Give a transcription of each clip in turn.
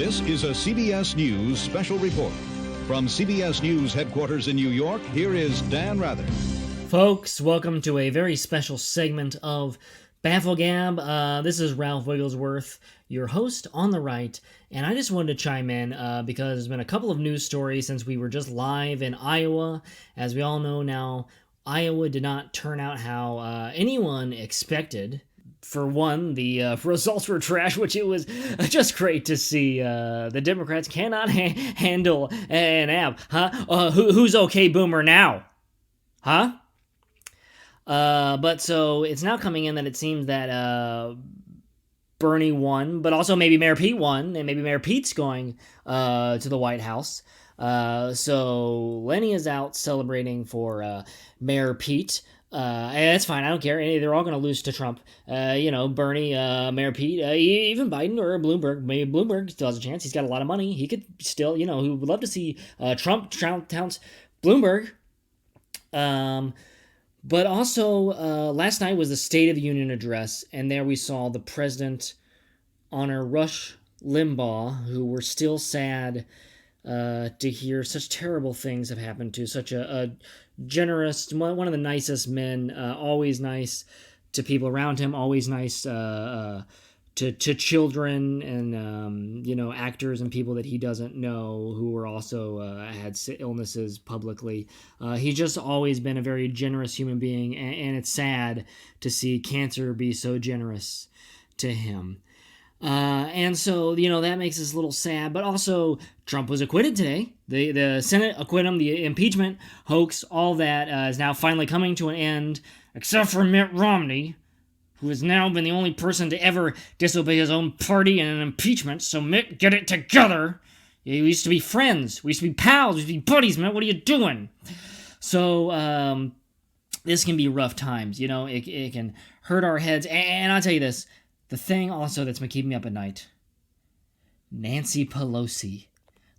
This is a CBS News special report. From CBS News headquarters in New York, here is Dan Rather. Folks, welcome to a very special segment of Bafflegab. This is Ralph Wigglesworth, your host on the right, and I just wanted to chime in because there's been a couple of news stories since we were just live in Iowa. As we all know now, Iowa did not turn out how anyone expected. For one, the results were trash, which it was just great to see. The Democrats cannot handle an app. Huh? Who's okay boomer now? Huh? But so it's now coming in that it seems that Bernie won, but also maybe Mayor Pete won, and maybe Mayor Pete's going to the White House. So Lenny is out celebrating for Mayor Pete. And that's fine. I don't care. They're all going to lose to Trump. Bernie, Mayor Pete, even Biden or Bloomberg. Maybe Bloomberg still has a chance. He's got a lot of money. He could still, he would love to see Trump trounce Bloomberg. But also, last night was the State of the Union address, and there we saw the president honor Rush Limbaugh, who were still sad to hear such terrible things have happened to such a generous, one of the nicest men, always nice to people around him, always nice to children and actors and people that he doesn't know who were also had illnesses publicly. He's just always been a very generous human being, and it's sad to see cancer be so generous to him. And so, that makes us a little sad, but also Trump was acquitted today. The Senate acquitted him. The impeachment hoax, all that is now finally coming to an end, except for Mitt Romney, who has now been the only person to ever disobey his own party in an impeachment. So Mitt, get it together. We used to be friends. We used to be pals. We used to be buddies, Mitt. What are you doing? So, this can be rough times. It can hurt our heads. And I'll tell you this. The thing also that's been keeping me up at night, Nancy Pelosi,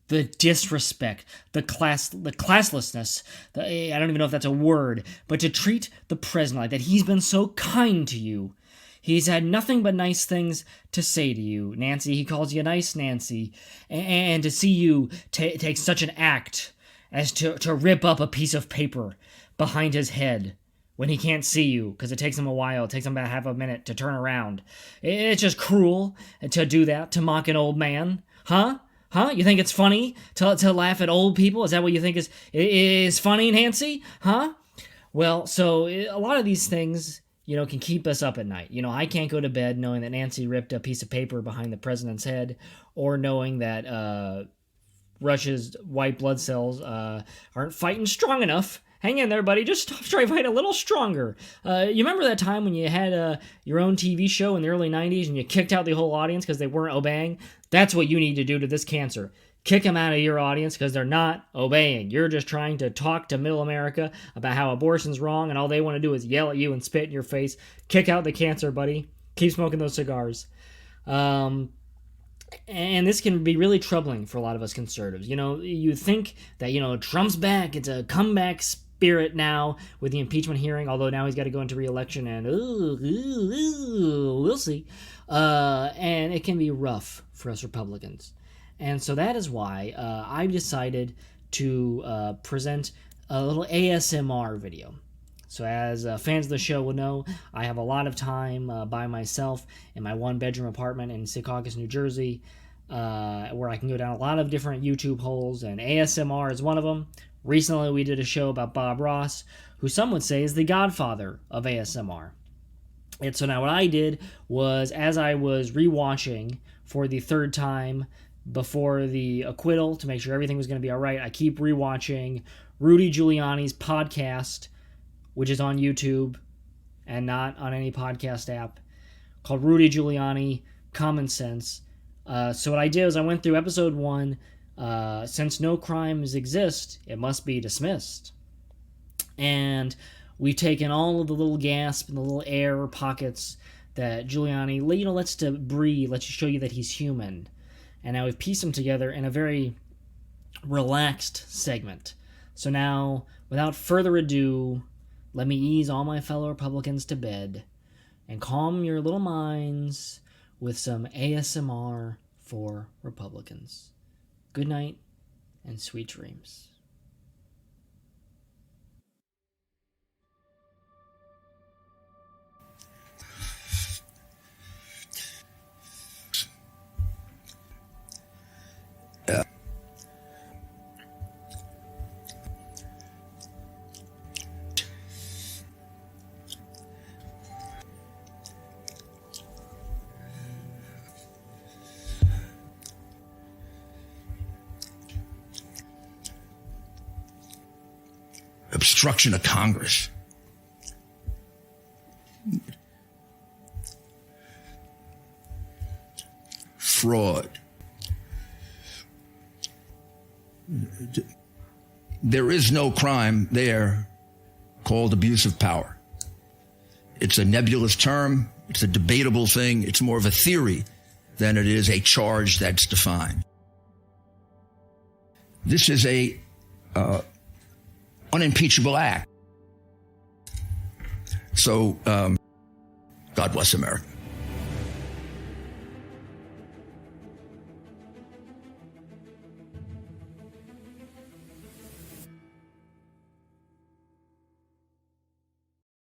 the disrespect, the classlessness, I don't even know if that's a word, but to treat the president like that. He's been so kind to you. He's had nothing but nice things to say to you, Nancy. He calls you nice, Nancy. And to see you take such an act as to rip up a piece of paper behind his head when he can't see you, because it takes him a while. It takes him about half a minute to turn around. It's just cruel to do that, to mock an old man. Huh? You think it's funny to laugh at old people? Is that what you think is funny, Nancy? Huh? Well, so a lot of these things, can keep us up at night. I can't go to bed knowing that Nancy ripped a piece of paper behind the president's head, or knowing that Russia's white blood cells aren't fighting strong enough. Hang in there, buddy. Just try fighting a little stronger. You remember that time when you had your own TV show in the early 90s and you kicked out the whole audience because they weren't obeying? That's what you need to do to this cancer. Kick them out of your audience because they're not obeying. You're just trying to talk to middle America about how abortion's wrong, and all they want to do is yell at you and spit in your face. Kick out the cancer, buddy. Keep smoking those cigars. And this can be really troubling for a lot of us conservatives. You think that, Trump's back. It's a comeback spirit now with the impeachment hearing, although now he's got to go into re-election, and we'll see. And it can be rough for us Republicans. And so that is why I've decided to present a little ASMR video. So as fans of the show will know, I have a lot of time by myself in my one-bedroom apartment in Secaucus, New Jersey, where I can go down a lot of different YouTube holes, and ASMR is one of them. Recently, we did a show about Bob Ross, who some would say is the godfather of ASMR. And so now what I did was, as I was rewatching for the third time before the acquittal to make sure everything was going to be all right, I keep rewatching Rudy Giuliani's podcast, which is on YouTube and not on any podcast app, called Rudy Giuliani Common Sense. So what I did was I went through episode 1. Since no crimes exist, it must be dismissed. And we've taken all of the little gasp and the little air pockets that Giuliani, lets to breathe, lets you show you that he's human. And now we've pieced them together in a very relaxed segment. So now, without further ado, let me ease all my fellow Republicans to bed and calm your little minds with some ASMR for Republicans. Good night and sweet dreams. Obstruction of Congress. Fraud. There is no crime there called abuse of power. It's a nebulous term. It's a debatable thing. It's more of a theory than it is a charge that's defined. This is a unimpeachable act. So, God bless America.